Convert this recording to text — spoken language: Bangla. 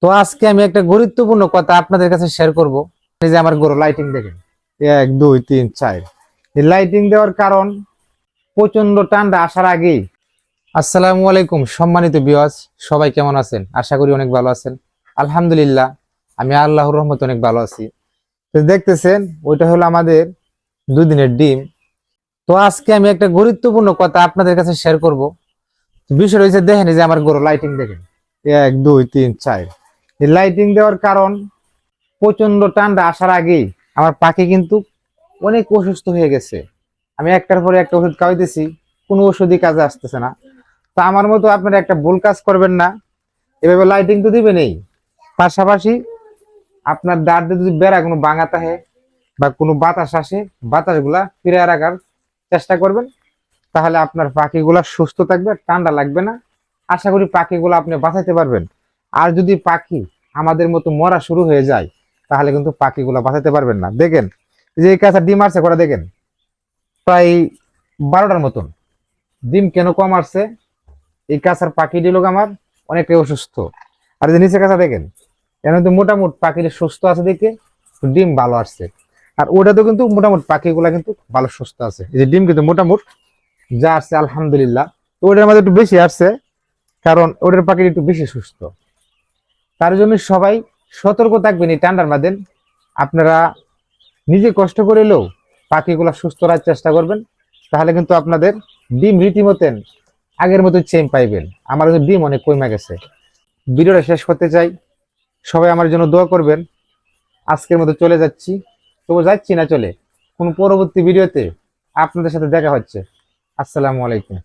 তো আজকে আমি একটা গুরুত্বপূর্ণ কথা আপনাদের কাছে শেয়ার করব। এই যে আমার গরু লাইটিং দেখেন, 1 2 3 4। এই লাইটিং দেওয়ার কারণ প্রচন্ড ঠান্ডা আসার আগেই। আসসালামু আলাইকুম সম্মানিত ভিউয়ার্স, সবাই কেমন আছেন? আশা করি অনেক ভালো আছেন। আলহামদুলিল্লাহ, আমি আল্লাহর রহমতে অনেক ভালো আছি। তো দেখতেছেন, ওইটা হলো আমাদের 2 দিনের ডিম। তো আজকে আমি একটা গুরুত্বপূর্ণ কথা আপনাদের কাছে শেয়ার করব। বিষয় হয়েছে, দেখেন এই যে আমার গরু লাইটিং দেখেন, 1 2 3 4। এই লাইটিং দেওয়ার কারণ প্রচন্ড ঠান্ডা আসার আগেই আমার পাখি কিন্তু অনেক অসুস্থ হয়ে গেছে। আমি একটার পরে একটা ওষুধ খাওয়াইতেছি, কোনো ওষুধই কাজে আসতেছে না। তো আমার মতো আপনারা একটা ভুল কাজ করবেন না। এভাবে লাইটিং তো দিবেনই, পাশাপাশি আপনার দাঁত দিয়ে যদি বেড়া কোনো ভাঙা থাকে বা কোনো বাতাস আসে, বাতাসগুলা ফিরে রাখার চেষ্টা করবেন। তাহলে আপনার পাখিগুলা সুস্থ থাকবে, ঠান্ডা লাগবে না। আশা করি পাখিগুলো আপনি বাঁচাইতে পারবেন। আর যদি পাখি আমাদের মতো মরা শুরু হয়ে যায়, তাহলে কিন্তু পাখিগুলো বাঁচাতে পারবেন না। দেখেন এই যে এই কাঁচা ডিম আসছে কটা, দেখেন প্রায় 12টার মতন ডিম। কেন কম আসছে? এই কাঁচার পাখি দিল আমার অনেকটাই অসুস্থ। আর এই যে নিচে কাঁচা দেখেন, এর মধ্যে মোটামুটি পাখিটা সুস্থ আছে দেখে ডিম ভালো আসছে। আর ওটাতে কিন্তু মোটামুটি পাখিগুলা কিন্তু ভালো সুস্থ আছে। এই যে ডিম কিন্তু মোটামুটি যা আসছে আলহামদুলিল্লাহ। তো ওটার মধ্যে একটু বেশি আসছে, কারণ ওটার পাখি একটু বেশি সুস্থ। তার জন্য সবাই সতর্ক থাকবেন এই ঠান্ডার মাঝে। আপনারা নিজে কষ্ট করে এলেও পাখিগুলা সুস্থ রাখার চেষ্টা করবেন। তাহলে কিন্তু আপনাদের ডিম রীতিমতেন আগের মতো চেম পাইবেন। আমার কিন্তু ডিম অনেক কমে গেছে। ভিডিওটা শেষ করতে চাই, সবাই আমার জন্য দোয়া করবেন। আজকের মতো চলে যাচ্ছি। তো যাচ্ছি না, চলে কোন পরবর্তী ভিডিওতে আপনাদের সাথে দেখা হচ্ছে। আসসালামু আলাইকুম।